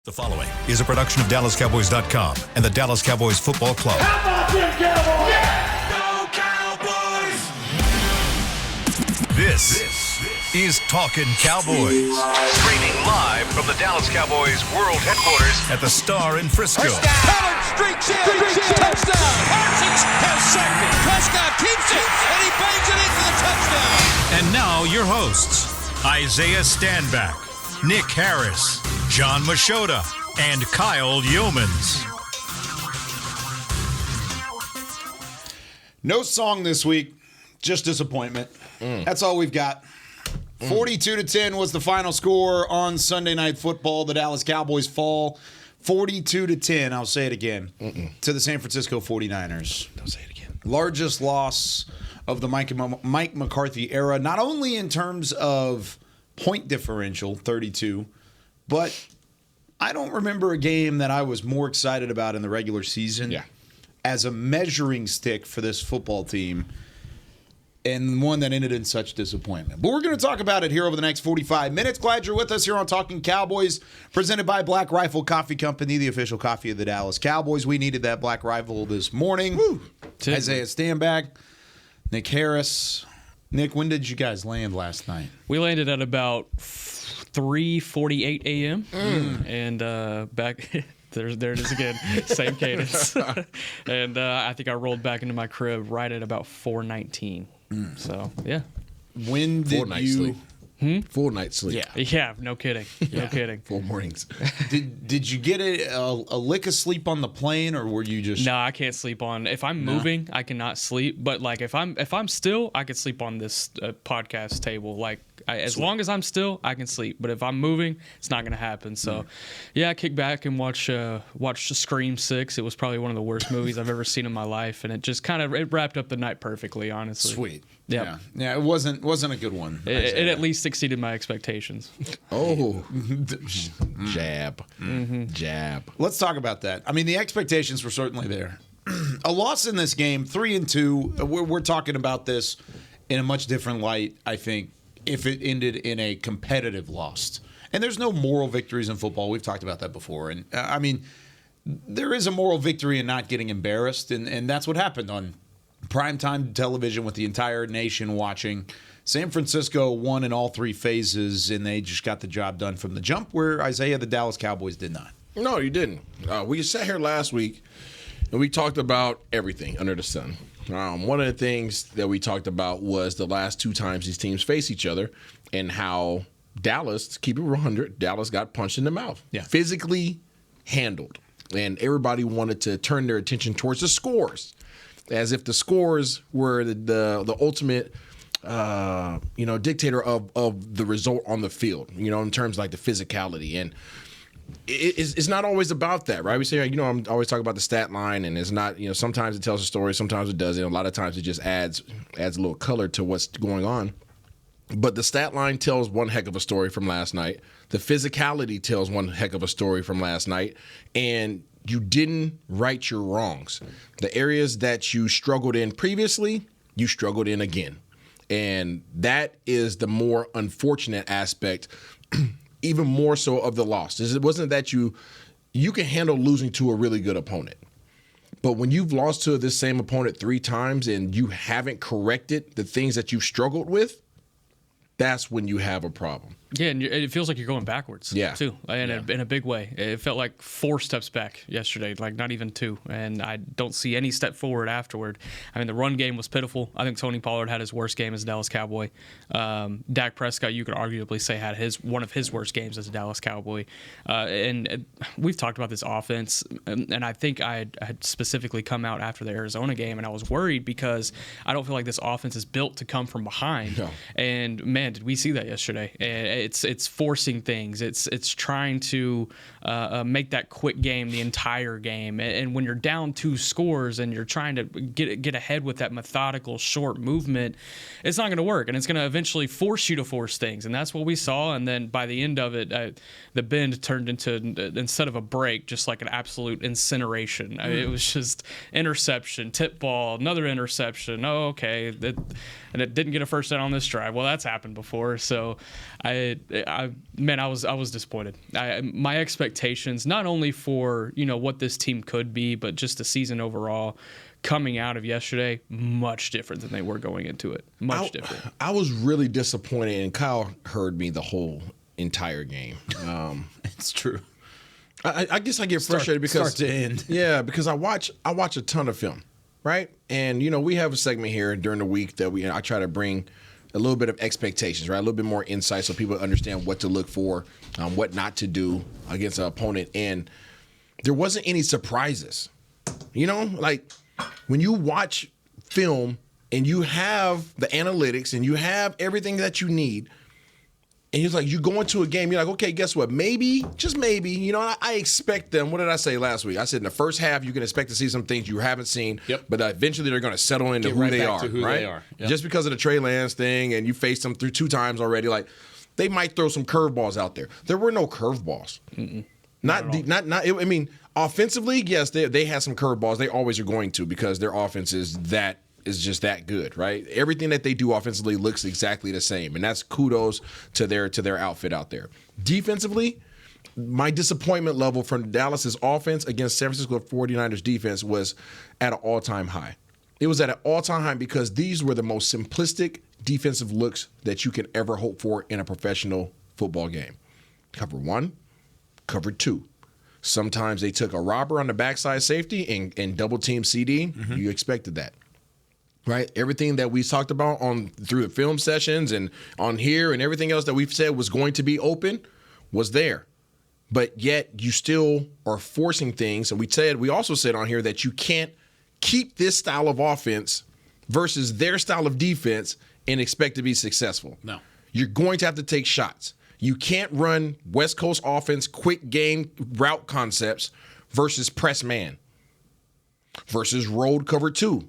The following is a production of DallasCowboys.com and the Dallas Cowboys Football Club. How about them Cowboys? Yeah! Go Cowboys! This is Talkin Cowboys. Streaming live from the Dallas Cowboys World Headquarters at the Star in Frisco. Pollard streaks in. Touchdown. Parsons has sacked it. Prescott keeps it, and he bangs it in for the touchdown. And now your hosts, Isaiah Stanback, Nick Harris, John Machota, and Kyle Yeomans. No song this week, just disappointment. That's all we've got. 42-10 was the final score on Sunday Night Football. The Dallas Cowboys fall 42-10. I'll say it again. To the San Francisco 49ers. Don't say it again. Largest loss of the Mike McCarthy era, not only in terms of point differential, 32, but I don't remember a game that I was more excited about in the regular season as a measuring stick for this football team, and one that ended in such disappointment. But we're going to talk about it here over the next 45 minutes. Glad you're with us here on Talking Cowboys, presented by Black Rifle Coffee Company, the official coffee of the Dallas Cowboys. We needed that Black Rifle this morning. Isaiah Stanback, Nick Harris. Nick, when did you guys land last night? We landed at about 3:48 a.m. And back there it is again, same cadence. And I think I rolled back into my crib right at about 4:19. So yeah. When did you? Full night's sleep. Yeah, no kidding. No kidding. 4 mornings. Did you get a lick of sleep on the plane, or were you just? No, I can't sleep on. If I'm moving, I cannot sleep. But like if I'm still, I could sleep on this podcast table. Like as long as I'm still, I can sleep. But if I'm moving, it's not gonna happen. So, I kick back and watch Scream 6. It was probably one of the worst movies I've ever seen in my life, and it just it wrapped up the night perfecly. Honestly, Sweet. Yep. Yeah. It wasn't a good one. It at least exceeded my expectations. Oh, jab. Jab. Let's talk about that. I mean, the expectations were certainly there. A loss in this game, 3-2. We're talking about this in a much different light, I think, if it ended in a competitive loss. And there's no moral victories in football. We've talked about that before. And I mean, there is a moral victory in not getting embarrassed, and that's what happened on primetime television with the entire nation watching. San Francisco won in all three phases, and they just got the job done from the jump, where Isaiah, the Dallas Cowboys, did not. No, you didn't. We sat here last week, and we talked about everything under the sun. One of the things that we talked about was the last 2 times these teams face each other, and how Dallas, to keep it 100, Dallas got punched in the mouth. Yeah. Physically Handled. And everybody wanted to turn their attention towards the scores, as if the scores were the ultimate dictator of the result on the field, in terms of like the physicality. And it's not always about that, right? We say, I'm always talking about the stat line, and it's not, sometimes it tells a story, sometimes it doesn't. A lot of times it just adds a little color to what's going on. But the stat line tells one heck of a story from last night. The physicality tells one heck of a story from last night. And you didn't right your wrongs. The areas that you struggled in previously, you struggled in again. And that is the more unfortunate aspect, even more so of the loss. It wasn't that you can handle losing to a really good opponent. But when you've lost to this same opponent 3 times and you haven't corrected the things that you've struggled with, that's when you have a problem. Yeah, and it feels like you're going backwards, too, in a big way. It felt like 4 steps back yesterday, like not even 2, and I don't see any step forward afterward. I mean, the run game was pitiful. I think Tony Pollard had his worst game as a Dallas Cowboy. Dak Prescott, you could arguably say, had one of his worst games as a Dallas Cowboy. And we've talked about this offense, and I think I had specifically come out after the Arizona game, and I was worried because I don't feel like this offense is built to come from behind. No. And, man, did we see that yesterday. It's forcing things. It's trying to make that quick game the entire game. And when you're down 2 scores and you're trying to get ahead with that methodical short movement, it's not going to work. And it's going to eventually force you to force things. And that's what we saw. And then by the end of it, the bend turned into, instead of a break, just like an absolute incineration. It was just interception, tip ball, another interception. Oh, okay. And it didn't get a first down on this drive. Well, that's happened before. So I I was disappointed. My expectations, not only for what this team could be, but just the season overall, coming out of yesterday, much different than they were going into it. Much different. I was really disappointed, and Kyle heard me the whole entire game. It's true. I guess I get frustrated because start to end. Yeah, because I watch a ton of film, right? And we have a segment here during the week that I try to bring a little bit of expectations, right? A little bit more insight so people understand what to look for, what not to do against an opponent. And there wasn't any surprises. Like when you watch film and you have the analytics and you have everything that you need, and it's like you go into a game, you're like, okay, guess what? Maybe, just maybe, I expect them. What did I say last week? I said in the first half, you can expect to see some things you haven't seen, but eventually they're going to settle into who they are, right? Yep. Just because of the Trey Lance thing, and you faced them through 2 times already, like they might throw some curveballs out there. There were no curveballs. I mean, offensively, yes, they had some curveballs. They always are going to because their offense is just that good, right? Everything that they do offensively looks exactly the same, and that's kudos to their outfit out there. Defensively, my disappointment level from Dallas's offense against San Francisco 49ers defense was at an all-time high. It was at an all-time high because these were the most simplistic defensive looks that you can ever hope for in a professional football game. Cover 1, cover 2. Sometimes they took a robber on the backside safety and double-team CD. Mm-hmm. You expected that. Right, everything that we talked about through the film sessions and on here and everything else that we've said was going to be open was there, but yet you still are forcing things. And we also said on here that you can't keep this style of offense versus their style of defense and expect to be successful. No, you're going to have to take shots. You can't run West Coast offense, quick game route concepts versus press man versus road cover 2.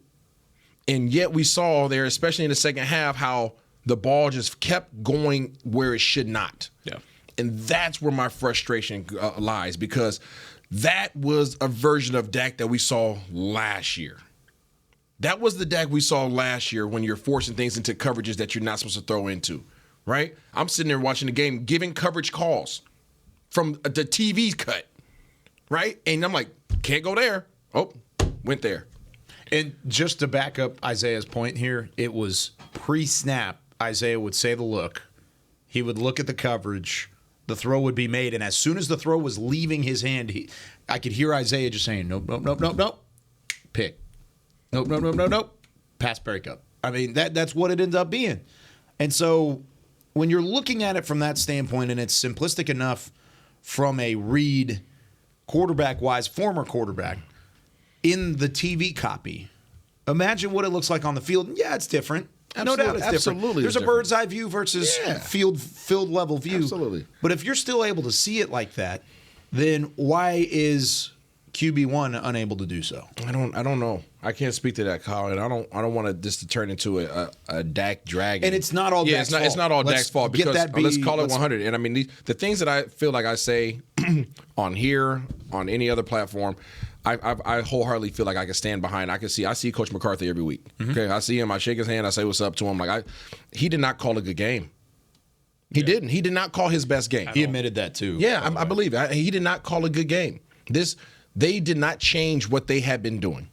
And yet we saw there, especially in the second half, how the ball just kept going where it should not. Yeah. And that's where my frustration lies, because that was a version of Dak that we saw last year. That was the Dak we saw last year when you're forcing things into coverages that you're not supposed to throw into, right? I'm sitting there watching the game, giving coverage calls from the TV cut, right? And I'm like, can't go there. Oh, went there. And just to back up Isaiah's point here, it was pre-snap. Isaiah would say the look. He would look at the coverage. The throw would be made. And as soon as the throw was leaving his hand, I could hear Isaiah just saying, nope, nope, nope, nope, nope. Pick. Nope, nope, nope, nope, nope. Pass breakup. I mean, that's what it ends up being. And so when you're looking at it from that standpoint, and it's simplistic enough from a read quarterback-wise, former quarterback, in the TV copy, imagine what it looks like on the field. Yeah, it's different. No doubt it's different. There's a bird's eye view versus field level view. Absolutely. But if you're still able to see it like that, then why is QB1 unable to do so? I don't know. I can't speak to that, Kyle, and I don't want this to turn into a Dak dragon. And it's not all Dak's fault. It's not all Dak's fault, because let's call it 100. And I mean, the things that I feel like I say on here, on any other platform, I wholeheartedly feel like I can stand behind. I see Coach McCarthy every week. Mm-hmm. Okay, I see him. I shake his hand. I say what's up to him. He did not call a good game. He didn't. He did not call his best game. He admitted that too. Yeah, I believe it. He did not call a good game. They did not change what they had been doing.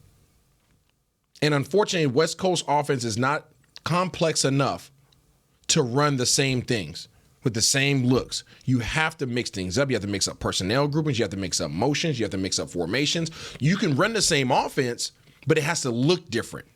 And unfortunately, West Coast offense is not complex enough to run the same things with the same looks. You have to mix things up. You have to mix up personnel groupings. You have to mix up motions. You have to mix up formations. You can run the same offense, but it has to look different.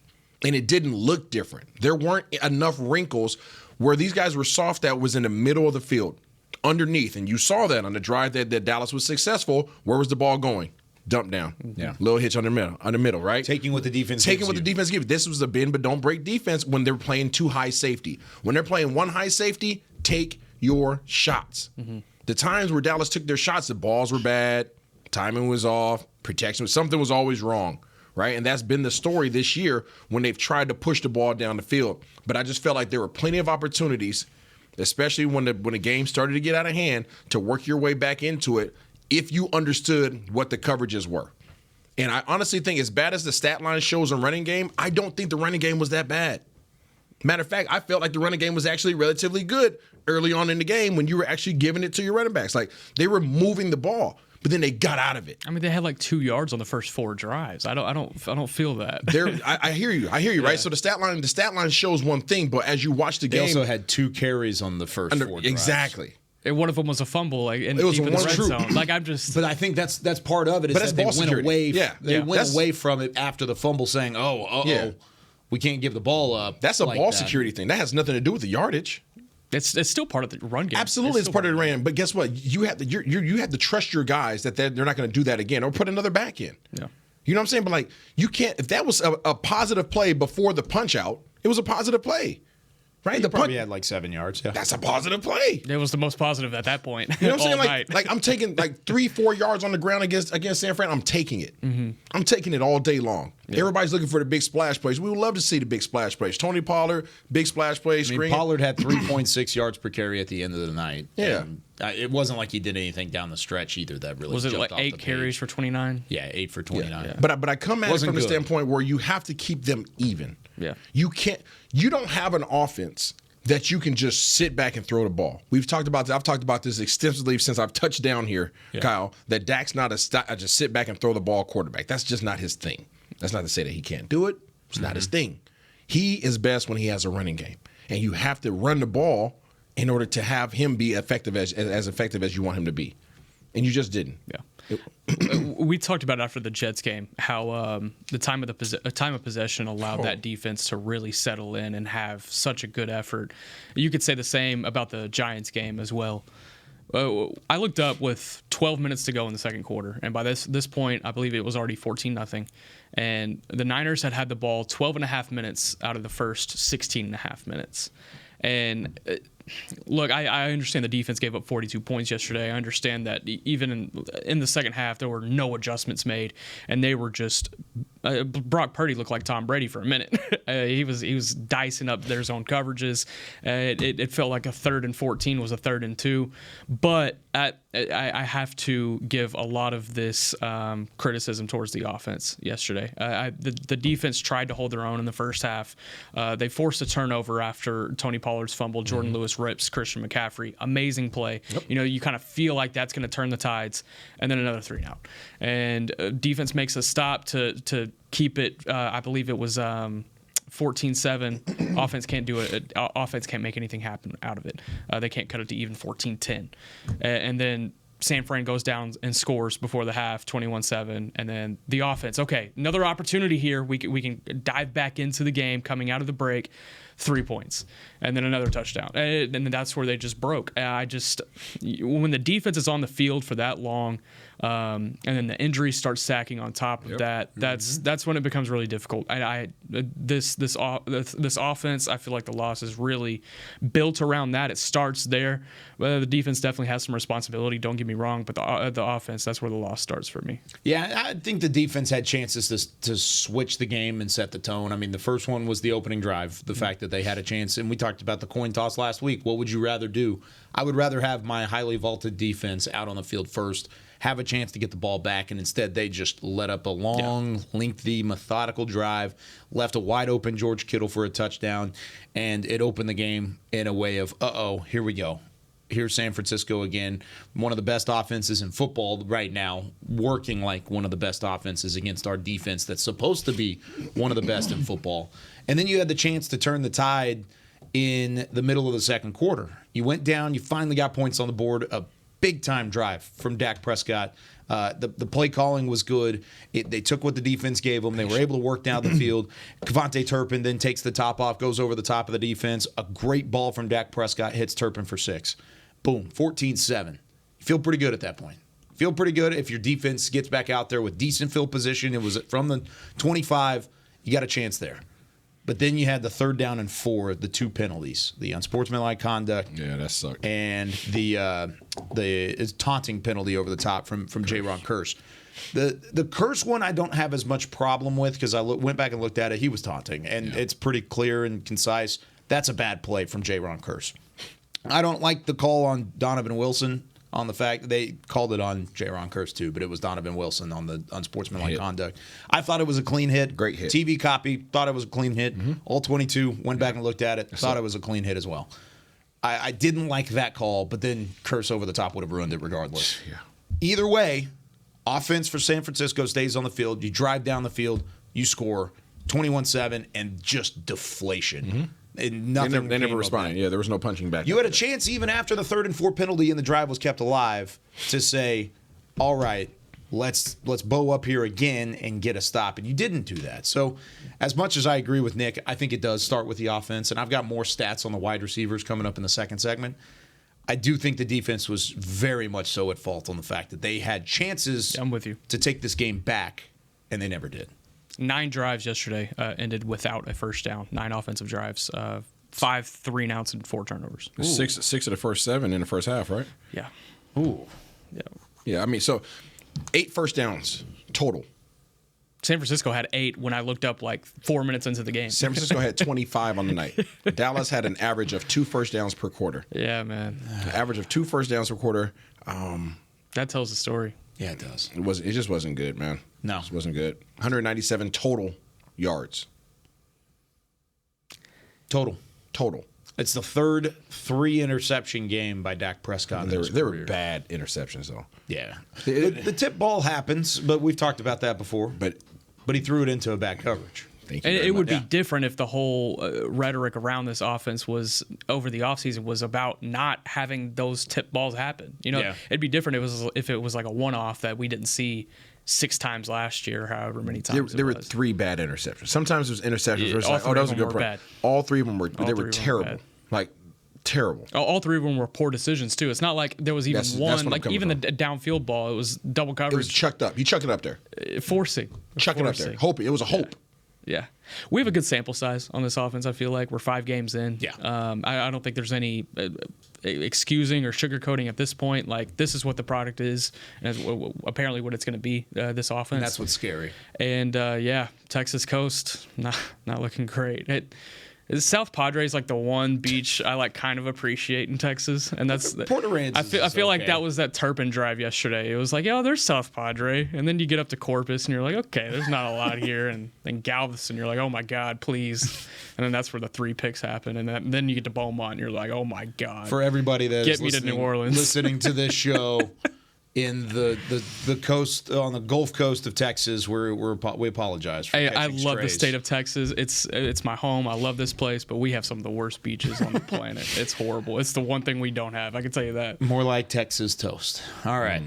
And it didn't look different. There weren't enough wrinkles where these guys were soft that was in the middle of the field, underneath. And you saw that on the drive that Dallas was successful. Where was the ball going? Dump down. Yeah. Little hitch on the middle, right? Taking what the defense gives you. This was the bend but don't break defense when they're playing 2 high safety. When they're playing 1 high safety, take your shots. Mm-hmm. The times where Dallas took their shots, the balls were bad, timing was off, protection, something was always wrong, right? And that's been the story this year when they've tried to push the ball down the field. But I just felt like there were plenty of opportunities, especially when the game started to get out of hand, to work your way back into it if you understood what the coverages were. And I honestly think, as bad as the stat line shows in running game, I don't think the running game was that bad. Matter of fact, I felt like the running game was actually relatively good early on in the game when you were actually giving it to your running backs. Like, they were moving the ball, but then they got out of it. I mean, they had like 2 yards on the first 4 drives. I don't feel that. I hear you, right? So the stat line shows one thing, but as you watch the They game, also had 2 carries on the first 4 drives. Exactly. And one of them was a fumble, like in It was deep in the one red true. zone. Like I'm just. But I think that's part of it is But that's that they ball went security. away. Yeah. They Yeah. went away from it after the fumble, saying, Yeah. we can't give the ball up. That's a like ball that. security thing. That has nothing to do with the yardage. It's still part of the run game. Absolutely, it's still part of the run. But guess what? You have to you have to trust your guys that they're not going to do that again, or put another back in. Yeah. You know what I'm saying? But like, you can't. If that was a positive play before the punch out, it was a positive play, right? He probably had like 7 yards. Yeah. That's a positive play. It was the most positive at that point. You know what I'm saying? all Like, night. like I'm taking like 3-4 yards on the ground against San Fran. I'm taking it. I'm taking it all day long. Everybody's looking for the big splash plays. We would love to see the big splash plays. Tony Pollard, big splash plays. I mean, Pollard had 3.6 yards per carry at the end of the night. Yeah. And, it wasn't like he did anything down the stretch either that really Was it jumped like off 8 the page. carries for 29? Yeah, 8 for 29. Yeah. But I come at it Wasn't from the good. standpoint where you have to keep them even. Yeah. You don't have an offense that you can just sit back and throw the ball. I've talked about this extensively since I've touched down here, Kyle, that Dak's not a just sit back and throw the ball quarterback. That's just not his thing. That's not to say that he can't do it. It's not his thing. He is best when he has a running game. And you have to run the ball in order to have him be effective as effective as you want him to be. And you just didn't. Yeah. We talked about after the Jets game how the time of possession allowed that defense to really settle in and have such a good effort. You could say the same about the Giants game as well. I looked up with 12 minutes to go in the second quarter, and by this point, I believe it was already 14-0. And the Niners had the ball 12 and a half minutes out of the first 16 and a half minutes. And look, I understand the defense gave up 42 points yesterday. I understand that even in the second half, there were no adjustments made, and they were just Brock Purdy looked like Tom Brady for a minute. He was dicing up their zone coverages. It felt like a 3rd and 14 was a 3rd and 2, but I have to give a lot of this criticism towards the offense yesterday. The defense tried to hold their own in the first half. They forced a turnover after Tony Pollard's fumble. Jordan Lewis rips Christian McCaffrey. Amazing play. Yep. You know, you kind of feel like that's going to turn the tides, and then another 3 and out. And defense makes a stop to keep it. I believe it was 14-7. Offense can't do it. Offense can't make anything happen out of it. They can't cut it to even 14-10. And then San Fran goes down and scores before the half, 21-7. And then the offense, okay, another opportunity here. We can dive back into the game coming out of the break. 3 points, and then another touchdown, and then that's where they just broke. When the defense is on the field for that long, and then the injuries start stacking on top of that, that's when it becomes really difficult. This offense, I feel like the loss is really built around that. It starts there. Well, the defense definitely has some responsibility. Don't get me wrong, but the offense, that's where the loss starts for me. Yeah, I think the defense had chances to switch the game and set the tone. I mean, the first one was the opening drive, the fact that they had a chance, and we talked about the coin toss last week. What would you rather do? I would rather have my highly vaulted defense out on the field first, have a chance to get the ball back, and instead they just let up a long, lengthy, methodical drive, left a wide open George Kittle for a touchdown, and it opened the game in a way of, here we go. Here's San Francisco again, one of the best offenses in football right now, working like one of the best offenses against our defense that's supposed to be one of the best in football. And then you had the chance to turn the tide in the middle of the second quarter. You went down, you finally got points on the board, a big-time drive from Dak Prescott. The play calling was good. They took what the defense gave them. They were able to work down the field. Kevontae Turpin then takes the top off, goes over the top of the defense. A great ball from Dak Prescott hits Turpin for 6. Boom, 14-7. You feel pretty good at that point. Feel pretty good if your defense gets back out there with decent field position. It was from the 25. You got a chance there. But then you had the 3rd down and 4, the 2 penalties, the unsportsmanlike conduct. Yeah, that sucked. And the taunting penalty over the top from J-Ron Kearse. The Kearse one I don't have as much problem with because I went back and looked at it. He was taunting, and it's pretty clear and concise. That's a bad play from J-Ron Kearse. I don't like the call on Donovan Wilson. on the fact they called it on Jaron Kearse too, but it was Donovan Wilson on the unsportsmanlike conduct. I thought it was a clean hit. Great hit. TV copy, thought it was a clean hit. All 22, went back and looked at it, thought it was a clean hit as well. I didn't like that call, but then Kearse over the top would have ruined it regardless. Yeah. Either way, offense for San Francisco stays on the field. You drive down the field, you score 21-7, and just deflation. And nothing. They never responded. Yeah, there was no punching back. You had a chance even after the 3rd and 4 penalty and the drive was kept alive to say, all right, let's bow up here again and get a stop. And you didn't do that. So as much as I agree with Nick, I think it does start with the offense. And I've got more stats on the wide receivers coming up in the second segment. I do think the defense was very much so at fault on the fact that they had chances I'm with you. to take this game back, and they never did. 9 drives yesterday ended without a first down. 9 offensive drives. 5 3-and-outs and 4 turnovers. Six of the first 7 in the first half, right? Yeah. Ooh. Yeah. Yeah, I mean, so 8 first downs total. San Francisco had 8 when I looked up like 4 minutes into the game. San Francisco had 25 on the night. Dallas had an average of 2 first downs per quarter. Yeah, man. An average of 2 first downs per quarter. That tells the story. Yeah, it does. It just wasn't good, man. No. It just wasn't good. 197 total yards. Total. It's the third 3-interception game by Dak Prescott. They were bad interceptions, though. Yeah. The tip ball happens, but we've talked about that before. But he threw it into a bad coverage. Thank you And very it would much. be different if the whole rhetoric around this offense was over the offseason was about not having those tip balls happen. You know, Yeah. it'd be different if it was like a one-off that we didn't see 6 times last year, however many times There were it was. 3 bad interceptions. Sometimes it was interceptions where it's all like, 3 oh, that of was a them good were play. bad. All 3 of them were All 3 of them were terrible. bad. Like, terrible. All 3 of them were poor decisions too. It's not like there was even That's one. what I'm Like coming even from. the downfield ball, it was double It coverage, was chucked up. He chucked it up there. forcing. Chuck it up there. Hope. It was a hope. Yeah. We have a good sample size on this offense, I feel like. We're 5 games in. Yeah. I don't think there's any excusing or sugarcoating at this point. Like, this is what the product is, and apparently what it's going to be, this offense. And that's what's scary. And, yeah, Texas Coast, not looking great. South Padre is like the one beach I like kind of appreciate in Texas, and that's Port Aransas I feel like okay. that was that Turpin drive yesterday. It was like, oh, there's South Padre, and then you get up to Corpus, and you're like, okay, there's not a lot here, and then Galveston, you're like, oh my God, please, and then that's where the 3 picks happen, and then you get to Beaumont, and you're like, oh my God. For everybody that Get is me to listening, New Orleans. listening to this show in the coast on the Gulf Coast of Texas, we apologize for I catching love the strays. state of Texas. It's my home. I love this place, but we have some of the worst beaches on the planet. It's horrible. It's the one thing we don't have. I can tell you that. More like Texas toast. All right.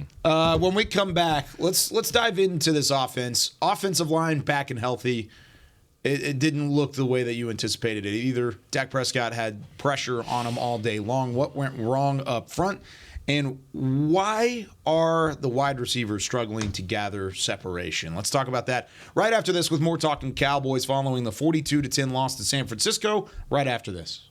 When we come back, let's dive into this offense. Offensive line back and healthy. It didn't look the way that you anticipated it either. Dak Prescott had pressure on him all day long. What went wrong up front? And why are the wide receivers struggling to gather separation? Let's talk about that right after this with more Talkin Cowboys following the 42-10 loss to San Francisco right after this.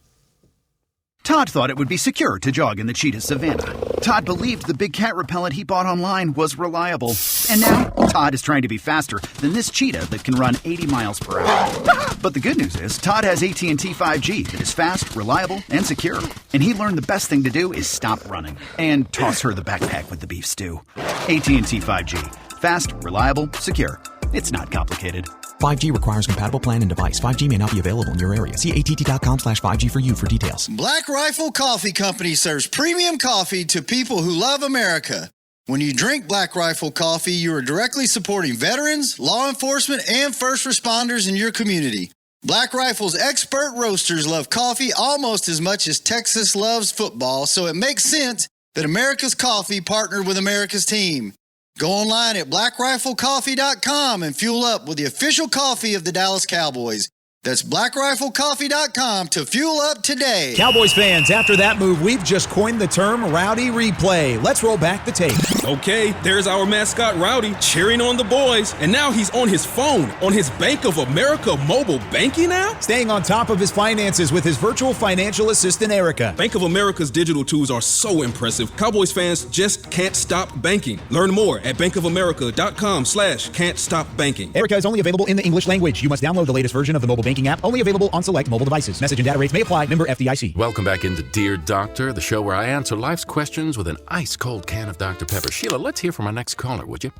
Todd thought it would be secure to jog in the cheetah savanna. Todd believed the big cat repellent he bought online was reliable. And now, Todd is trying to be faster than this cheetah that can run 80 miles per hour. But the good news is, Todd has AT&T 5G that is fast, reliable, and secure. And he learned the best thing to do is stop running and toss her the backpack with the beef stew. AT&T 5G. Fast, reliable, secure. It's not complicated. 5G requires compatible plan and device. 5G may not be available in your area. See att.com/5G for you for details. Black Rifle Coffee Company serves premium coffee to people who love America. When you drink Black Rifle coffee, you are directly supporting veterans, law enforcement, and first responders in your community. Black Rifle's expert roasters love coffee almost as much as Texas loves football, so it makes sense that America's Coffee partnered with America's team. Go online at blackriflecoffee.com and fuel up with the official coffee of the Dallas Cowboys. That's blackriflecoffee.com to fuel up today. Cowboys fans, after that move, we've just coined the term Rowdy Replay. Let's roll back the tape. Okay, there's our mascot Rowdy cheering on the boys, and now he's on his phone on his Bank of America mobile banking app? Staying on top of his finances with his virtual financial assistant, Erica. Bank of America's digital tools are so impressive. Cowboys fans just can't stop banking. Learn more at bankofamerica.com/can't stop banking. Erica is only available in the English language. You must download the latest version of the mobile banking banking app. Only available on select mobile devices. Message and data rates may apply. Member FDIC. Welcome back into Dear Doctor, the show where I answer life's questions with an ice-cold can of Dr. Pepper. Sheila, let's hear from our next caller, would you?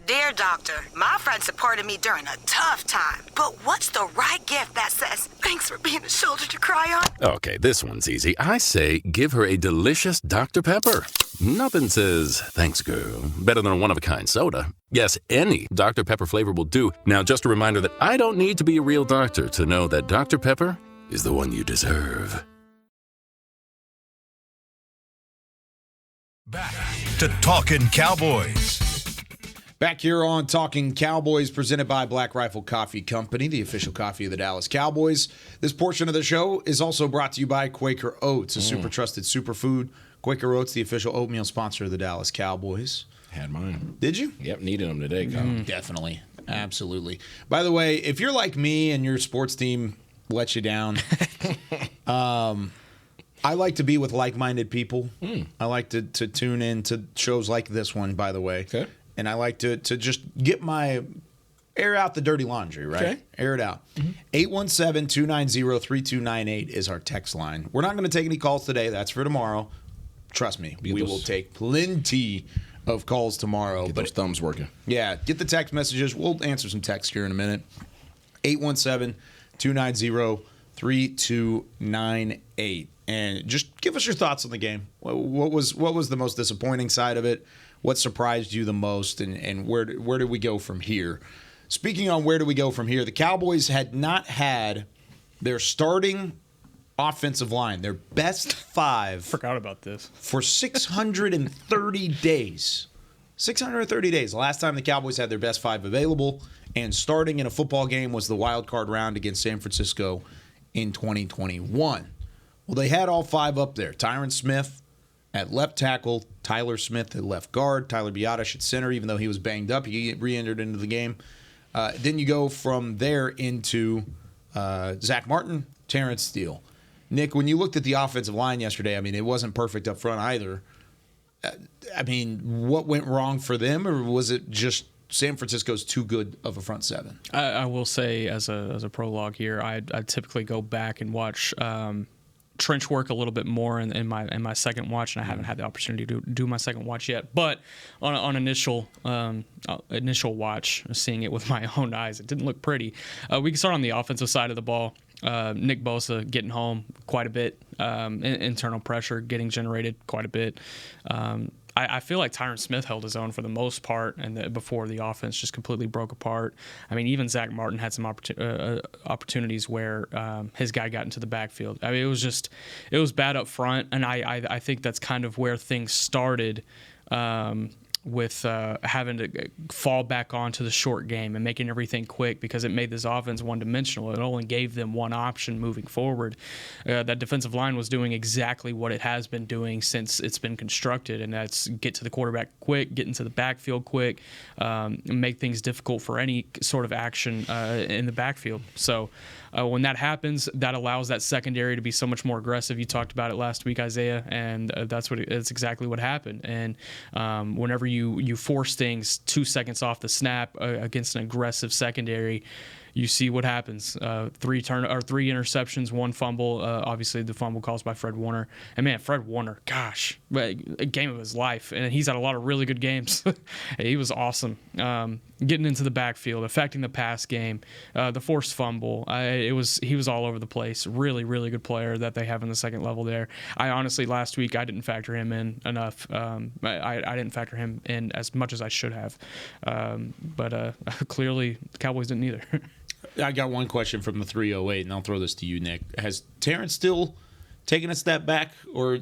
Dear Doctor, my friend supported me during a tough time, but what's the right gift that says, thanks for being a shoulder to cry on? Okay, this one's easy. I say give her a delicious Dr. Pepper. Nothing says, thanks, girl, better than a one-of-a-kind soda. Yes, any Dr. Pepper flavor will do. Now, just a reminder that I don't need to be a real doctor to know that Dr. Pepper is the one you deserve. Back to Talkin Cowboys. Back here on Talking Cowboys, presented by Black Rifle Coffee Company, the official coffee of the Dallas Cowboys. This portion of the show is also brought to you by Quaker Oats, a super trusted superfood. Quaker Oats, the official oatmeal sponsor of the Dallas Cowboys. Had mine. Did you? Yep, needed them today, Kyle. Definitely. Absolutely. By the way, if you're like me and your sports team lets you down, I like to be with like-minded people. I like to tune in to shows like this one, by the way. Okay. And I like to just get air out the dirty laundry, right? Okay. Air it out. 817-290-3298 is our text line. We're not going to take any calls today. That's for tomorrow. Trust me, we will take plenty of calls tomorrow. Get those thumbs working. Yeah, get the text messages. We'll answer some text here in a minute. 817-290-3298. And just give us your thoughts on the game. What was the most disappointing side of it? What surprised you the most, and where do we go from here? Speaking on where do we go from here, the Cowboys had not had their starting offensive line, their best five. Forgot about this. For 630 days. 630 days. The last time the Cowboys had their best five available and starting in a football game was the wild card round against San Francisco in 2021. Well, they had all five up there. Tyron Smith at left tackle, Tyler Smith at left guard, Tyler Biadasz at center, even though he was banged up. He re-entered into the game. Then you go from there into Zach Martin, Terrence Steele. Nick, when you looked at the offensive line yesterday, I mean, it wasn't perfect up front either. I mean, what went wrong for them, or was it just San Francisco's too good of a front seven? I will say, as a prologue here, I typically go back and watch trench work a little bit more in my second watch, and I haven't had the opportunity to do my second watch yet. But on initial watch, seeing it with my own eyes, it didn't look pretty. We can start on the offensive side of the ball. Nick Bosa getting home quite a bit, internal pressure getting generated quite a bit. I feel like Tyron Smith held his own for the most part, and before the offense just completely broke apart. I mean, even Zach Martin had some opportunities where his guy got into the backfield. I mean, it was bad up front, and I think that's kind of where things started. With having to fall back onto the short game and making everything quick because it made this offense one-dimensional. It only gave them one option moving forward. That defensive line was doing exactly what it has been doing since it's been constructed, and that's get to the quarterback quick, get into the backfield quick, make things difficult for any sort of action in the backfield. So when that happens, that allows that secondary to be so much more aggressive. You talked about it last week, Isaiah, and that's exactly what happened. And whenever you force things 2 seconds off the snap against an aggressive secondary, you see what happens. 3 interceptions, 1 fumble. Obviously, the fumble caused by Fred Warner. And man, Fred Warner, gosh, a game of his life. And he's had a lot of really good games. He was awesome. Getting into the backfield, affecting the pass game, the forced fumble. He was all over the place. Really, really good player that they have in the second level there. I honestly, last week, I didn't factor him in enough. I didn't factor him in as much as I should have. But clearly, the Cowboys didn't either. I got one question from the 308, and I'll throw this to you, Nick. Has Terrence still taken a step back, or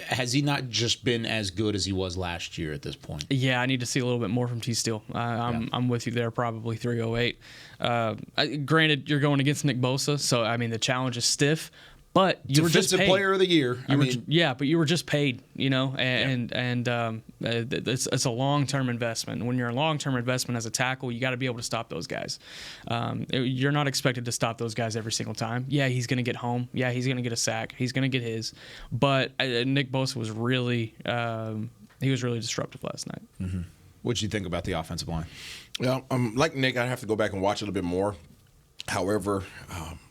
has he not just been as good as he was last year at this point? Yeah, I need to see a little bit more from T. Steele. I'm with you there, probably 308. Granted, you're going against Nick Bosa, so, I mean, the challenge is stiff. But you were just paid. Player of the year. But you were just paid, and it's a long-term investment. When you're a long-term investment as a tackle, you got to be able to stop those guys. You're not expected to stop those guys every single time. Yeah, he's going to get home. Yeah, he's going to get a sack. He's going to get his. But Nick Bosa was really disruptive last night. Mm-hmm. What did you think about the offensive line? Well, like Nick, I'd have to go back and watch it a little bit more. However,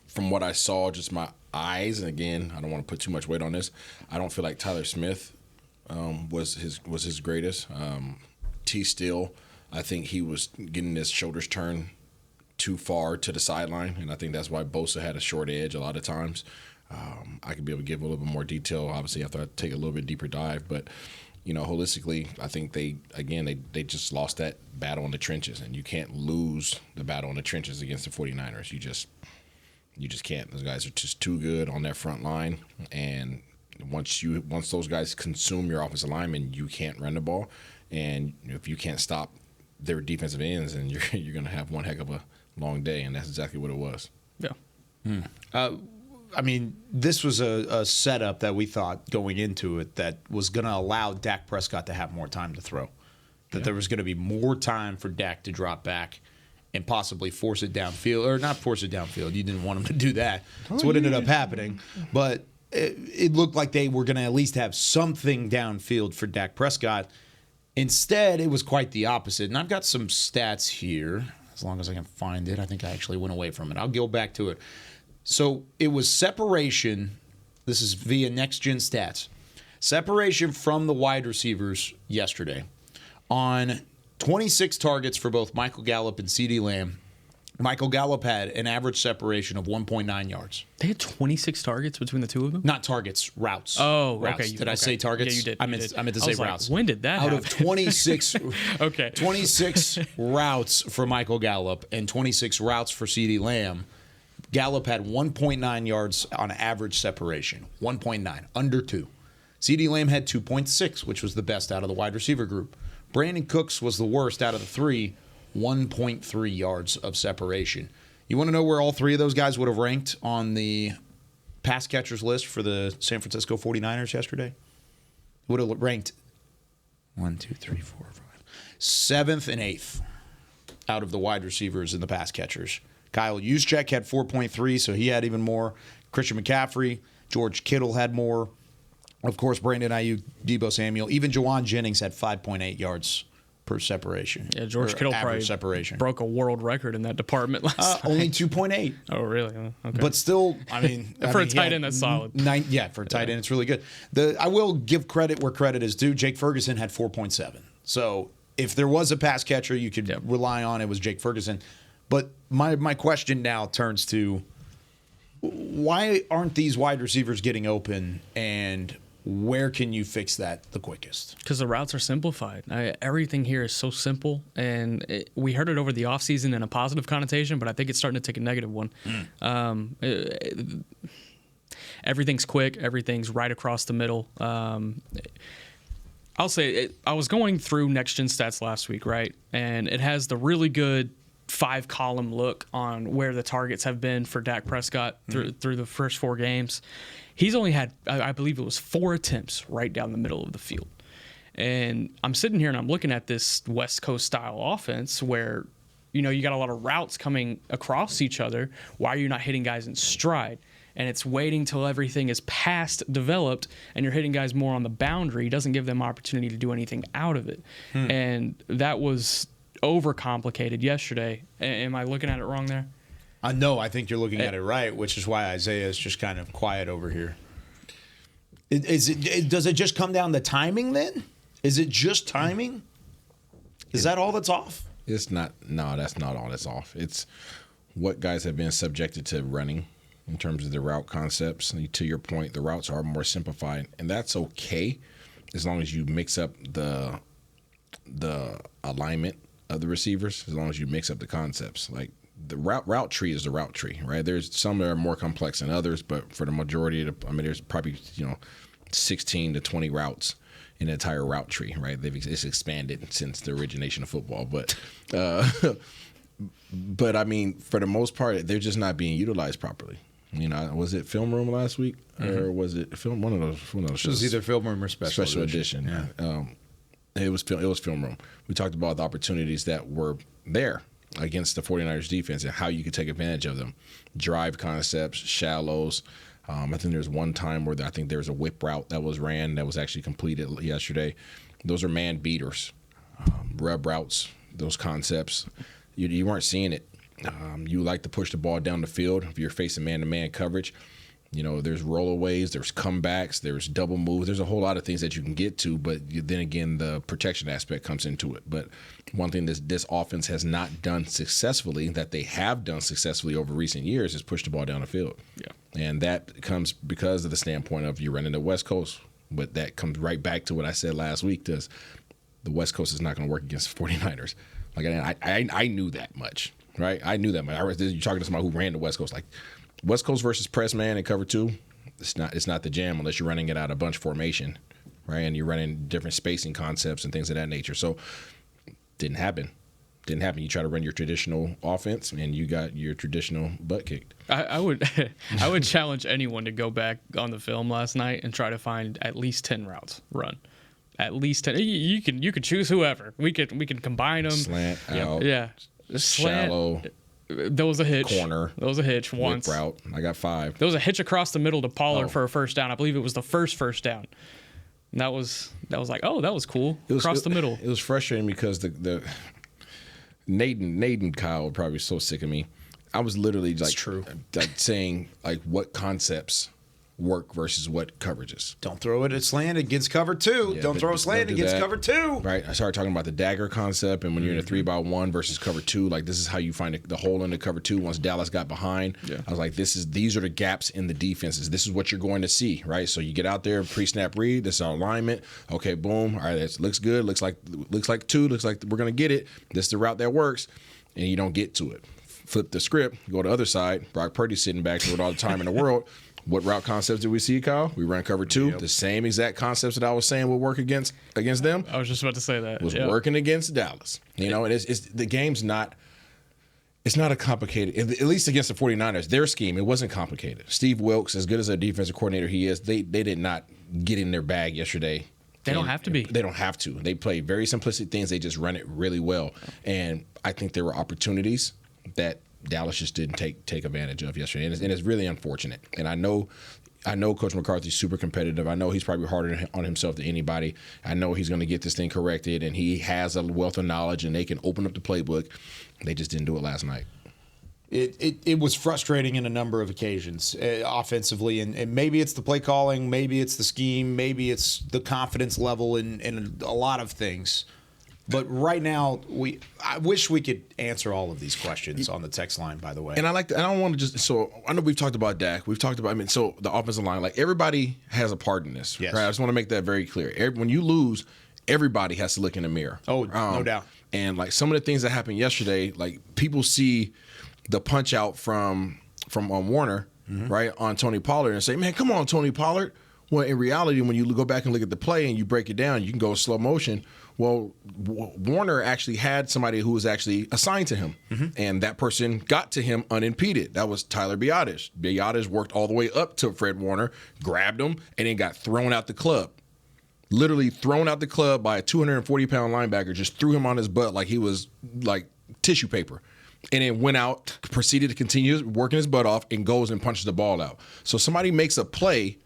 from what I saw, just my eyes, and again, I don't want to put too much weight on this. I don't feel like Tyler Smith was his greatest. T. Steele, I think he was getting his shoulders turned too far to the sideline, and I think that's why Bosa had a short edge a lot of times. I could be able to give a little bit more detail, obviously, after I take a little bit deeper dive, but holistically, I think they just lost that battle in the trenches, and you can't lose the battle in the trenches against the 49ers. You just can't. Those guys are just too good on that front line, and once those guys consume your offensive lineman, you can't run the ball, and if you can't stop their defensive ends, then you're going to have one heck of a long day, and that's exactly what it was. Yeah. I mean, this was a setup that we thought going into it that was going to allow Dak Prescott to have more time to throw. That there was going to be more time for Dak to drop back and possibly force it downfield. Or not force it downfield. You didn't want him to do that. That's what ended up happening. But it looked like they were going to at least have something downfield for Dak Prescott. Instead, it was quite the opposite. And I've got some stats here, as long as I can find it. I think I actually went away from it. I'll go back to it. So it was separation. This is via Next Gen Stats. Separation from the wide receivers yesterday on 26 targets for both Michael Gallup and CeeDee Lamb. Michael Gallup had an average separation of 1.9 yards. They had 26 targets between the two of them? Not targets, routes. Oh, routes. okay. Did I say targets? Yeah, you did. I meant to say routes. When did that happen? Out of 26, okay. 26 routes for Michael Gallup and 26 routes for CeeDee Lamb, Gallup had 1.9 yards on average separation. 1.9, under 2. CeeDee Lamb had 2.6, which was the best out of the wide receiver group. Brandon Cooks was the worst out of the three, 1.3 yards of separation. You want to know where all three of those guys would have ranked on the pass catchers list for the San Francisco 49ers yesterday? Would have ranked 1, 2, 3, 4, 5, 7th and 8th out of the wide receivers and the pass catchers. Kyle Juszczyk had 4.3, so he had even more. Christian McCaffrey, George Kittle had more. Of course, Brandon Ayuk, Deebo Samuel. Even Jawan Jennings had 5.8 yards per separation. Yeah, George Kittle probably separation. Broke a world record in that department last night. Only 2.8. Oh, really? Okay. But still, I mean... for a tight end, that's solid. For a tight end, it's really good. I will give credit where credit is due. Jake Ferguson had 4.7. So if there was a pass catcher you could rely on, it was Jake Ferguson. But my question now turns to, why aren't these wide receivers getting open, and where can you fix that the quickest? Because the routes are simplified. Everything here is so simple, and we heard it over the offseason in a positive connotation, but I think it's starting to take a negative one. Everything's quick. Everything's right across the middle. I'll say I was going through Next Gen Stats last week, right? And it has the really good 5-column look on where the targets have been for Dak Prescott through the first 4 games. He's only had, I believe it was 4 attempts right down the middle of the field. And I'm sitting here and I'm looking at this West Coast style offense where, you got a lot of routes coming across each other. Why are you not hitting guys in stride? And it's waiting till everything is past developed and you're hitting guys more on the boundary. It doesn't give them opportunity to do anything out of it. And that was overcomplicated yesterday. Am I looking at it wrong there? No, I think you're looking at it right, which is why Isaiah is just kind of quiet over here. Does it just come down to timing then? Is it just timing? Is that all that's off? It's not. No, that's not all that's off. It's what guys have been subjected to running in terms of the route concepts. And to your point, the routes are more simplified, and that's okay as long as you mix up the alignment of the receivers, as long as you mix up the concepts. Like the route tree is the route tree, right? There's some that are more complex than others, but for the majority of there's probably 16 to 20 routes in the entire route tree, right? It's expanded since the origination of football, but but I mean, for the most part, they're just not being utilized properly. Was it Film Room last week, or was it film? One of those shows. It was either Film Room or Special Edition. Yeah. It was Film Room. We talked about the opportunities that were there against the 49ers defense and how you could take advantage of them. Drive concepts, shallows. I think there's one time where I think there was a whip route that was ran that was actually completed yesterday. Those are man beaters, rub routes, those concepts. You weren't seeing it You like to push the ball down the field if you're facing man-to-man coverage. There's rollaways, there's comebacks, there's double moves. There's a whole lot of things that you can get to, but then again, the protection aspect comes into it. But one thing this offense has not done successfully, that they have done successfully over recent years, is push the ball down the field. Yeah. And that comes because of the standpoint of you're running the West Coast. But that comes right back to what I said last week, the West Coast is not going to work against the 49ers. Like, I knew that much, right? I knew that much. You're talking to somebody who ran the West Coast. Like, West Coast versus press man and cover two, it's not the jam unless you're running it out of bunch formation, right? And you're running different spacing concepts and things of that nature. So didn't happen. You try to run your traditional offense and you got your traditional butt kicked. I would challenge anyone to go back on the film last night and try to find at least 10 routes run. At least 10. You can choose whoever. We can combine them. Slant out. Yeah. Shallow. There was a hitch. Corner. There was a hitch once. Whip route. I got 5. There was a hitch across the middle to Pollard for a first down. I believe it was the first down. And that was like, oh, that was cool. Across the middle. It was frustrating because the Naden Kyle would probably be so sick of me. I was literally like saying like what concepts work versus what coverages. Don't throw it at slant, it gets covered 2. Don't throw a slant, it gets covered 2. Right. I started talking about the dagger concept, and when you're in a 3-by-1 versus cover 2, like this is how you find the hole in the cover 2 once Dallas got behind. Yeah. I was like, these are the gaps in the defenses. This is what you're going to see, right? So you get out there, pre-snap read, this is our alignment. Okay, boom. All right, that looks good. Looks like 2, looks like we're gonna get it. This is the route that works, and you don't get to it. Flip the script, go to the other side. Brock Purdy sitting back with all the time in the world. What route concepts did we see, Kyle? We ran cover 2. Yep. The same exact concepts that I was saying would work against them. I was just about to say that. Was working against Dallas. And it's the game's not – it's not a complicated – at least against the 49ers, their scheme, it wasn't complicated. Steve Wilkes, as good as a defensive coordinator he is, they did not get in their bag yesterday. They don't have to be. They don't have to. They play very simplistic things. They just run it really well. And I think there were opportunities that – Dallas just didn't take advantage of yesterday, and it's really unfortunate. And I know Coach McCarthy's super competitive. I know he's probably harder on himself than anybody. I know he's going to get this thing corrected, and he has a wealth of knowledge, and they can open up the playbook. They just didn't do it last night. It was frustrating in a number of occasions offensively, and maybe it's the play calling, maybe it's the scheme, maybe it's the confidence level in a lot of things. But right now, I wish we could answer all of these questions on the text line, by the way. And I don't want to just, so I know we've talked about Dak. We've talked about, so the offensive line, like everybody has a part in this. Yes. Right? I just want to make that very clear. When you lose, everybody has to look in the mirror. Oh, no doubt. And like some of the things that happened yesterday, like people see the punch out from Warner, right, on Tony Pollard and say, man, come on, Tony Pollard. Well, in reality, when you go back and look at the play and you break it down, you can go slow motion. Well, Warner actually had somebody who was actually assigned to him, and that person got to him unimpeded. That was Tyler Biadasz. Biadasz worked all the way up to Fred Warner, grabbed him, and then got thrown out the club. Literally thrown out the club by a 240-pound linebacker, just threw him on his butt like he was like tissue paper. And then went out, proceeded to continue working his butt off, and goes and punches the ball out. So somebody makes a play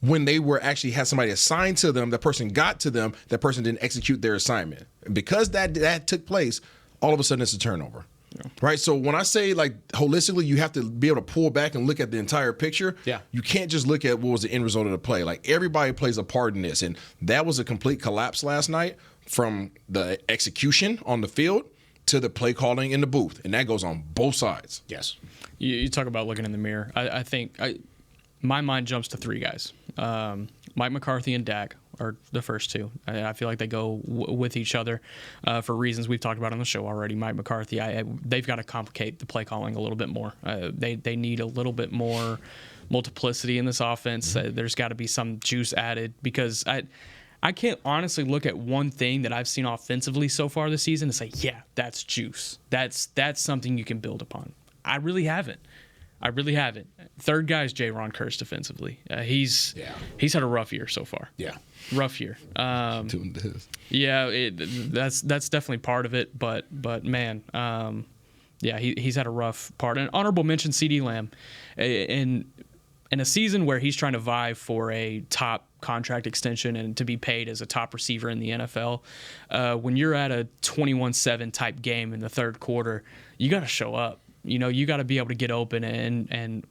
when they were actually had somebody assigned to them, that person got to them, that person didn't execute their assignment. Because that took place, all of a sudden it's a turnover. Yeah. Right? So when I say like holistically, you have to be able to pull back and look at the entire picture. Yeah. You can't just look at what was the end result of the play. Like everybody plays a part in this. And that was a complete collapse last night from the execution on the field to the play calling in the booth. And that goes on both sides. Yes. You talk about looking in the mirror. I think my mind jumps to 3 guys. Mike McCarthy and Dak are the first 2. I feel like they go with each other for reasons we've talked about on the show already. Mike McCarthy, they've got to complicate the play calling a little bit more. They need a little bit more multiplicity in this offense. There's got to be some juice added because I can't honestly look at one thing that I've seen offensively so far this season and say, yeah, that's juice. That's something you can build upon. I really haven't. Third guy is J-Ron Kearse defensively. He's had a rough year so far. Yeah. Rough year. Yeah, that's definitely part of it. But man, he's had a rough part. And honorable mention CeeDee Lamb. In a season where he's trying to vie for a top contract extension and to be paid as a top receiver in the NFL, when you're at a 21-7 type game in the third quarter, you got to show up. You got to be able to get open and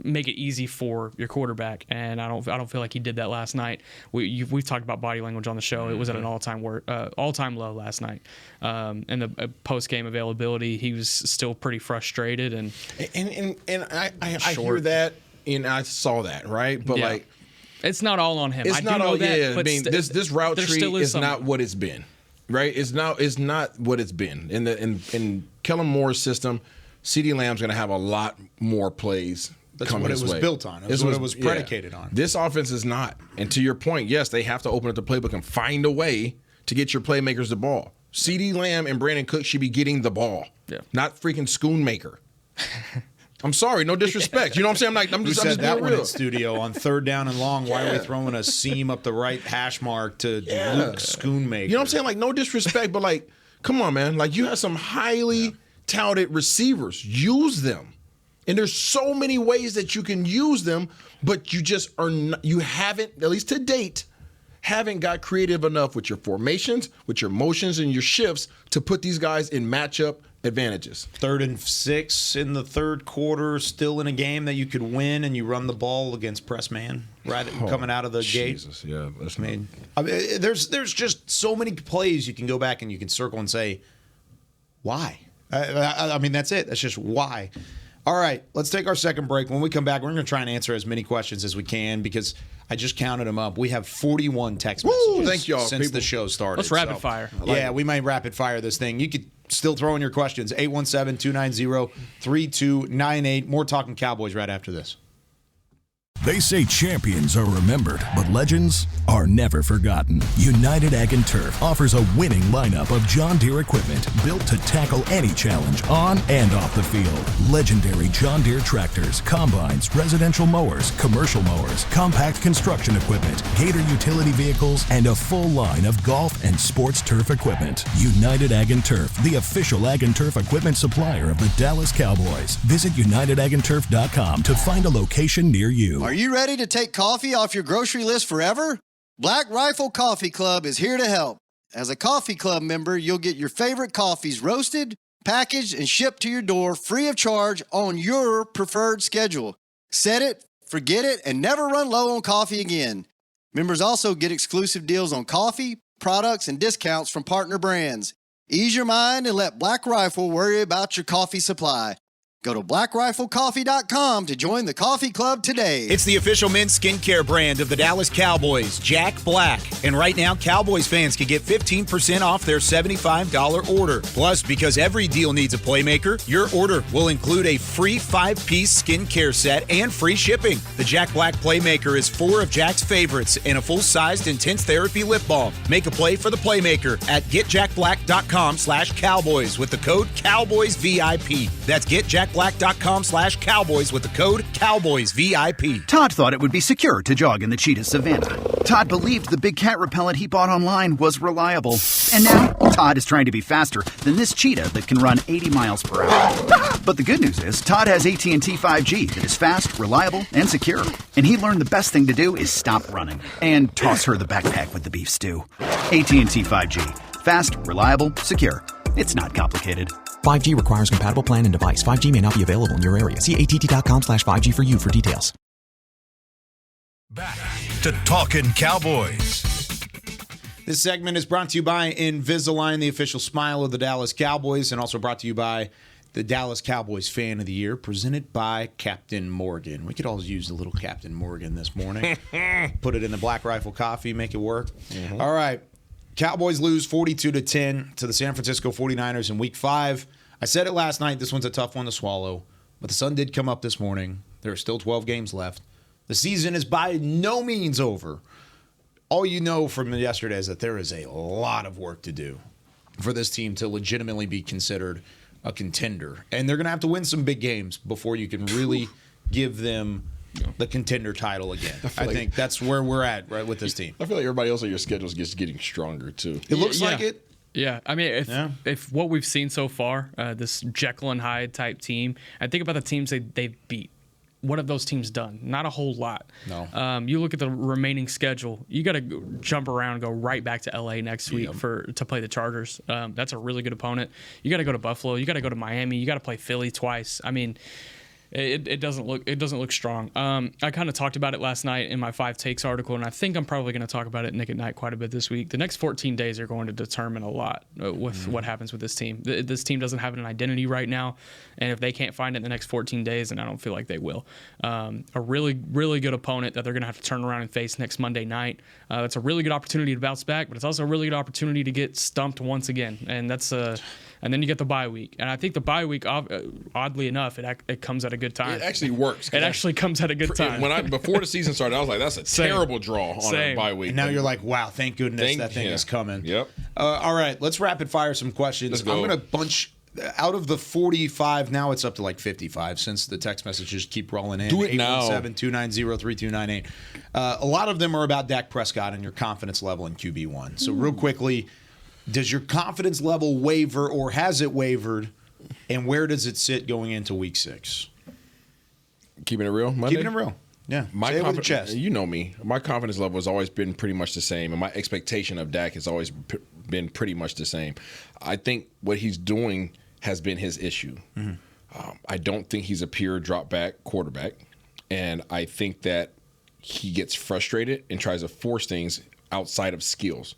make it easy for your quarterback. And I don't feel like he did that last night. We've talked about body language on the show. It was at an all-time low last night. And the post-game availability, he was still pretty frustrated and I hear that and I saw that, right? But it's not all on him. It's I not do know all. that, Yeah, but this route tree is some, not what it's been, right? It's not what it's been in Kellen Moore's system. CeeDee Lamb's going to have a lot more plays. That's what it was built on. That's what it was predicated on. This offense is not. And to your point, yes, they have to open up the playbook and find a way to get your playmakers the ball. CeeDee Lamb and Brandon Cook should be getting the ball, not freaking Schoonmaker. I'm sorry, no disrespect. You know what I'm saying? I'm just that being one real. in studio on 3rd down and long. Why are we throwing a seam up the right hash mark to Luke Schoonmaker? You know what I'm saying? Like, no disrespect, but like, come on, man. Like, you have some highly touted receivers. Use them. And there's so many ways that you can use them, but you just are not, you haven't, at least to date, haven't got creative enough with your formations, with your motions and your shifts to put these guys in matchup advantages. 3rd and 6 in the 3rd quarter, still in a game that you could win, and you run the ball against press man coming out of the gate. Yeah, I mean, there's just so many plays you can go back and you can circle and say, why? I mean, that's it. That's just why. All right, let's take our second break. When we come back, we're going to try and answer as many questions as we can because I just counted them up. We have 41 text messages thank y'all, since the show started. Let's rapid fire. We might rapid fire this thing. You could still throw in your questions. 817-290-3298. More Talkin Cowboys right after this. They say champions are remembered, but legends are never forgotten. United Ag & Turf offers a winning lineup of John Deere equipment built to tackle any challenge on and off the field. Legendary John Deere tractors, combines, residential mowers, commercial mowers, compact construction equipment, Gator utility vehicles, and a full line of golf and sports turf equipment. United Ag & Turf, the official Ag & Turf equipment supplier of the Dallas Cowboys. Visit UnitedAgAndTurf.com to find a location near you. Are you ready to take coffee off your grocery list forever? Black Rifle Coffee Club is here to help. As a coffee club member, you'll get your favorite coffees roasted, packaged, and shipped to your door free of charge on your preferred schedule. Set it, forget it, and never run low on coffee again. Members also get exclusive deals on coffee, products, and discounts from partner brands. Ease your mind and let Black Rifle worry about your coffee supply. Go to blackriflecoffee.com to join the coffee club today. It's the official men's skincare brand of the Dallas Cowboys, Jack Black. And right now, Cowboys fans can get 15% off their $75 order. Plus, because every deal needs a playmaker, your order will include a free 5-piece skincare set and free shipping. The Jack Black Playmaker is 4 of Jack's favorites and a full-sized intense therapy lip balm. Make a play for the Playmaker at getjackblack.com/Cowboys with the code CowboysVIP. That's getjackblack.com/Cowboys with the code CowboysVIP. Todd thought it would be secure to jog in the cheetah savanna. Todd believed the big cat repellent he bought online was reliable. And now, Todd is trying to be faster than this cheetah that can run 80 miles per hour. But the good news is, Todd has AT&T 5G that is fast, reliable, and secure. And he learned the best thing to do is stop running and toss her the backpack with the beef stew. AT&T 5G. Fast, reliable, secure. It's not complicated. 5G requires compatible plan and device. 5G may not be available in your area. See att.com/5G for you for details. Back to Talkin Cowboys. This segment is brought to you by Invisalign, the official smile of the Dallas Cowboys, and also brought to you by the Dallas Cowboys Fan of the Year, presented by Captain Morgan. We could always use a little Captain Morgan this morning. Put it in the Black Rifle coffee, make it work. Mm-hmm. All right. Cowboys lose 42-10 to the San Francisco 49ers in Week 5. I said it last night. This one's a tough one to swallow. But the sun did come up this morning. There are still 12 games left. The season is by no means over. All you know from yesterday is that there is a lot of work to do for this team to legitimately be considered a contender. And they're going to have to win some big games before you can really give them the contender title again. I think that's where we're at right with this team. I feel like everybody else on your schedule is just getting stronger, too. It looks like it. Yeah, I mean, if what we've seen so far, this Jekyll and Hyde type team, I think about the teams they've beat. what have those teams done? Not a whole lot. No. You look at the remaining schedule. You got to jump around and go right back to LA next week to play the Chargers. That's a really good opponent. You got to go to Buffalo. You got to go to Miami. You got to play Philly twice. I mean, it doesn't look strong. I kind of talked about it last night in my 5 Takes article, and I think I'm probably going to talk about it Nick at Night quite a bit this week. The next 14 days are going to determine a lot with what happens with this team. This team doesn't have an identity right now, and if they can't find it in the next 14 days, then I don't feel like they will. A really, really good opponent that they're going to have to turn around and face next Monday night. It's a really good opportunity to bounce back, but it's also a really good opportunity to get stumped once again, and that's and then you get the bye week. And I think the bye week, oddly enough, it comes at a good time. It actually works. It actually comes at a good time. Before the season started, I was like, that's a terrible draw on a bye week. And now you're like, wow, thank goodness that thing is coming. Yep. All right, let's rapid fire some questions. Let's go. I'm going to bunch out of the 45. Now it's up to like 55 since the text messages keep rolling in. Do it now. 817-290-3298. A lot of them are about Dak Prescott and your confidence level in QB1. So real quickly, does your confidence level waver, or has it wavered, and where does it sit going into Week 6? Keeping it real, Monday? Keeping it real. Yeah. Say it with the chest. You know me. My confidence level has always been pretty much the same, and my expectation of Dak has always been pretty much the same. I think what he's doing has been his issue. I don't think he's a pure drop-back quarterback, and I think that he gets frustrated and tries to force things outside of skills.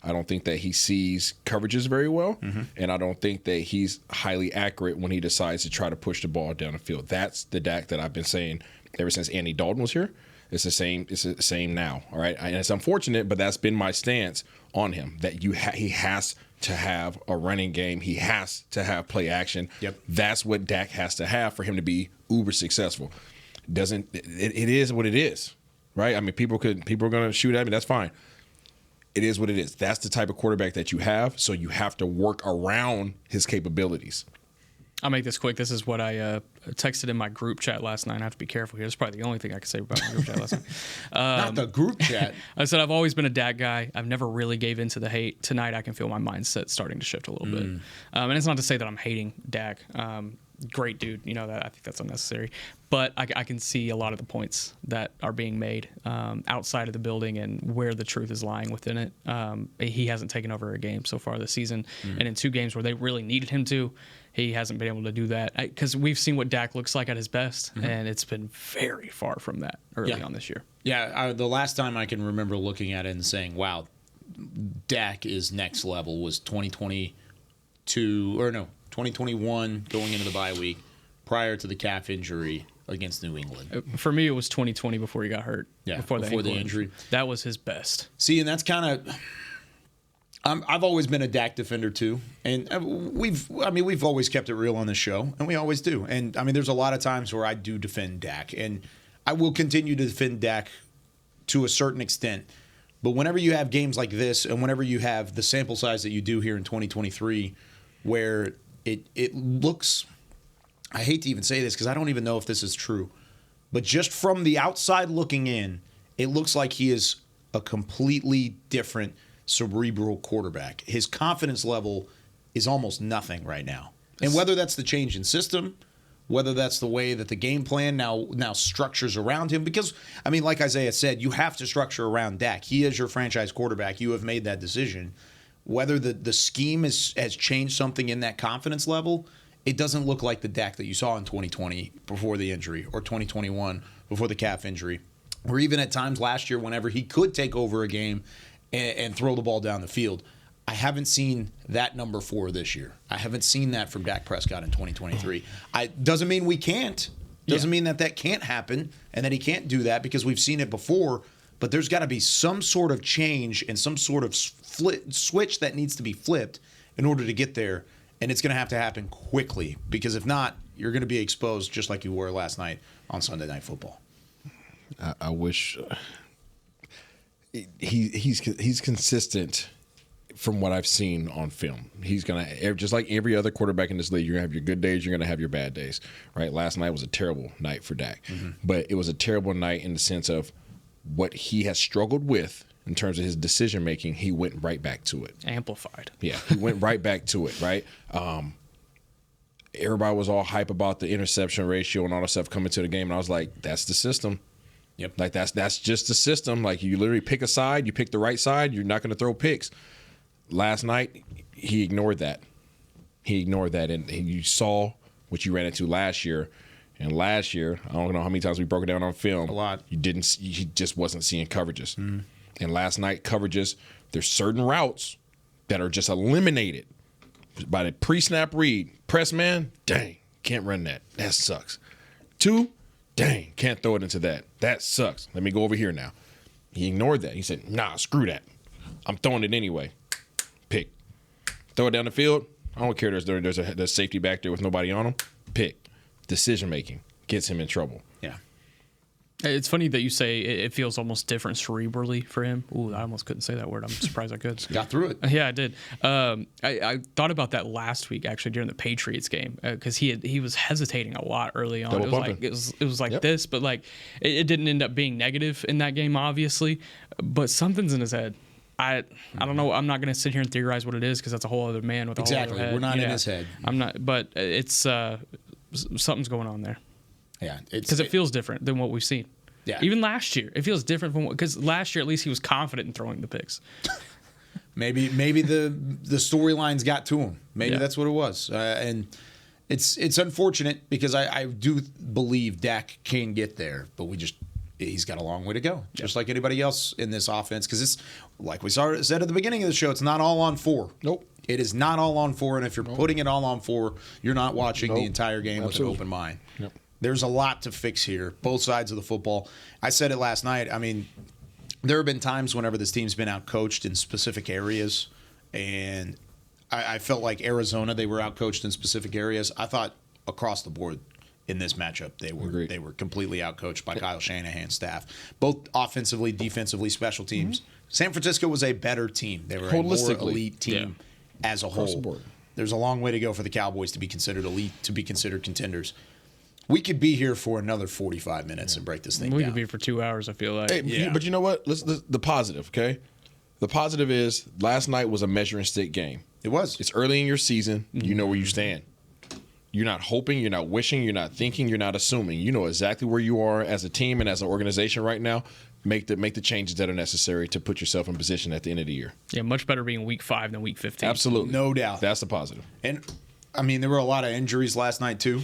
I don't think that he sees coverages very well, and I don't think that he's highly accurate when he decides to try to push the ball down the field. That's the Dak that I've been saying ever since Andy Dalton was here. It's the same. It's the same now. All right, and it's unfortunate, but that's been my stance on him. That he has to have a running game. He has to have play action. Yep. That's what Dak has to have for him to be uber successful. It is what it is, right? I mean, people are going to shoot at me. That's fine. It is what it is. That's the type of quarterback that you have, so you have to work around his capabilities. I'll make this quick. This is what I texted in my group chat last night. I have to be careful here. That's probably the only thing I can say about my group chat last night. Not the group chat. I said I've always been a Dak guy. I've never really gave in to the hate. Tonight I can feel my mindset starting to shift a little bit. And it's not to say that I'm hating Dak. Great dude. You know that. I think that's unnecessary. But I can see a lot of the points that are being made outside of the building and where the truth is lying within it. He hasn't taken over a game so far this season. And in 2 games where they really needed him to, he hasn't been able to do that. Because we've seen what Dak looks like at his best, and it's been very far from that early on this year. Yeah, the last time I can remember looking at it and saying, wow, Dak is next level was 2021 going into the bye week prior to the calf injury against New England. For me, it was 2020 before he got hurt. Yeah, before the injury. That was his best. See, and that's kind of... I've always been a Dak defender too, and we've always kept it real on this show, and we always do. And I mean, there's a lot of times where I do defend Dak, and I will continue to defend Dak to a certain extent. But whenever you have games like this, and whenever you have the sample size that you do here in 2023, where it looks, I hate to even say this because I don't even know if this is true, but just from the outside looking in, it looks like he is a completely different cerebral quarterback. His confidence level is almost nothing right now. And whether that's the change in system, whether that's the way that the game plan now structures around him, because, I mean, like Isaiah said, you have to structure around Dak. He is your franchise quarterback. You have made that decision. Whether the scheme has changed something in that confidence level, it doesn't look like the Dak that you saw in 2020 before the injury, or 2021 before the calf injury, or even at times last year whenever he could take over a game and throw the ball down the field. I haven't seen that number 4 this year. I haven't seen that from Dak Prescott in 2023. Doesn't mean we can't. Doesn't mean that can't happen and that he can't do that, because we've seen it before. But there's got to be some sort of change and some sort of switch that needs to be flipped in order to get there. And it's going to have to happen quickly, because if not, you're going to be exposed just like you were last night on Sunday Night Football. I wish... He's consistent from what I've seen on film. He's gonna, just like every other quarterback in this league, you're gonna have your good days, you're gonna have your bad days, right? Last night was a terrible night for Dak, but it was a terrible night in the sense of what he has struggled with in terms of his decision making. He went right back to it, amplified. Yeah, he went right back to it, right? everybody was all hype about the interception ratio and all that stuff coming to the game. And I was like, that's the system. Yep. Like, that's just the system. Like, you literally pick a side, you pick the right side, you're not going to throw picks. Last night, he ignored that. And you saw what you ran into last year. And last year, I don't know how many times we broke it down on film. A lot. He just wasn't seeing coverages. And last night, coverages, there's certain routes that are just eliminated by the pre-snap read. Press man, dang, can't run that. That sucks. 2, dang, can't throw it into that. That sucks. Let me go over here now. He ignored that. He said, nah, screw that. I'm throwing it anyway. Pick. Throw it down the field. I don't care there's a safety back there with nobody on him. Pick. Decision-making gets him in trouble. Yeah. It's funny that you say it feels almost different cerebrally for him. Ooh, I almost couldn't say that word. I'm surprised I could. Got through it. Yeah, I did. I thought about that last week, actually, during the Patriots game, because he was hesitating a lot early on. It was like this, but like it didn't end up being negative in that game, obviously. But something's in his head. I don't know. I'm not going to sit here and theorize what it is, because that's a whole other man with a whole other head. We're not in his head. I'm not. But it's something's going on there. Yeah, because it feels different than what we've seen. Yeah, even last year it feels different from because last year at least he was confident in throwing the picks. maybe the storylines got to him. Maybe that's what it was, and it's unfortunate because I do believe Dak can get there, but he's got a long way to go, just like anybody else in this offense. Because it's like we said at the beginning of the show, it's not all on 4. Nope. It is not all on 4, and if you're putting it all on 4, you're not watching the entire game with an open mind. Yep. There's a lot to fix here, both sides of the football. I said it last night. I mean, there have been times whenever this team's been outcoached in specific areas, and I felt like Arizona, they were outcoached in specific areas. I thought across the board in this matchup, they were completely outcoached by Kyle Shanahan's staff, both offensively, defensively, special teams. San Francisco was a better team. They were a more elite team as a whole. There's a long way to go for the Cowboys to be considered elite, to be considered contenders. We could be here for another 45 minutes and break this thing down. We could be here for 2 hours, I feel like. Hey, but you know what? The positive, okay? The positive is last night was a measuring stick game. It was. It's early in your season. You know where you stand. You're not hoping, you're not wishing, you're not thinking, you're not assuming. You know exactly where you are as a team and as an organization right now. Make the changes that are necessary to put yourself in position at the end of the year. Yeah, much better being week 5 than week 15. Absolutely. No doubt. That's the positive. And I mean, there were a lot of injuries last night too,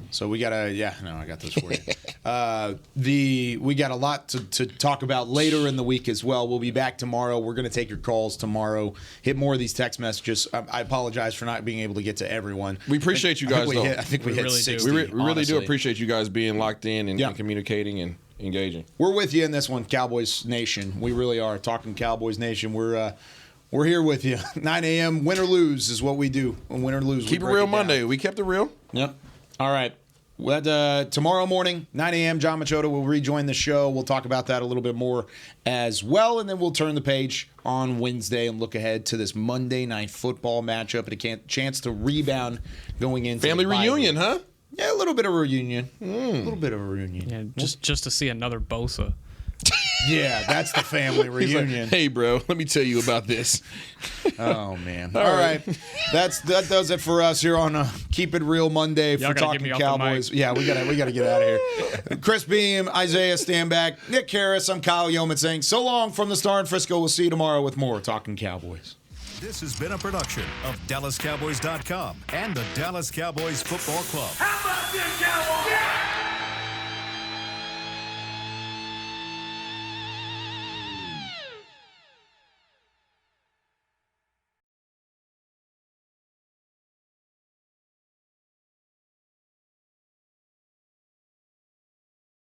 so we gotta. I got those for you. We got a lot to talk about later in the week as well. We'll be back tomorrow. We're gonna take your calls tomorrow. Hit more of these text messages. I apologize for not being able to get to everyone. We appreciate you guys. I think we hit really 60. We really do appreciate you guys being locked in and communicating and engaging. We're with you in this one, Cowboys Nation. We really are. Talking Cowboys Nation. We're here with you. 9 a.m. Win or lose is what we do. Win or lose. Keep it real Monday. We kept it real. Yep. All right. Tomorrow morning, 9 a.m., John Machota will rejoin the show. We'll talk about that a little bit more as well, and then we'll turn the page on Wednesday and look ahead to this Monday Night Football matchup and a chance to rebound going into family reunion, huh? Yeah, a little bit of a reunion. A little bit of a reunion. Yeah, just to see another Bosa. Yeah, that's the family reunion. Like, hey, bro, let me tell you about this. Oh, man. All right. That does it for us here on Keep It Real Monday for Talking Cowboys. Yeah, we gotta get out of here. Chris Beam, Isaiah Stanback, Nick Harris, I'm Kyle Yeoman saying so long from the Star in Frisco. We'll see you tomorrow with more Talking Cowboys. This has been a production of DallasCowboys.com and the Dallas Cowboys Football Club. How about this, Cowboys?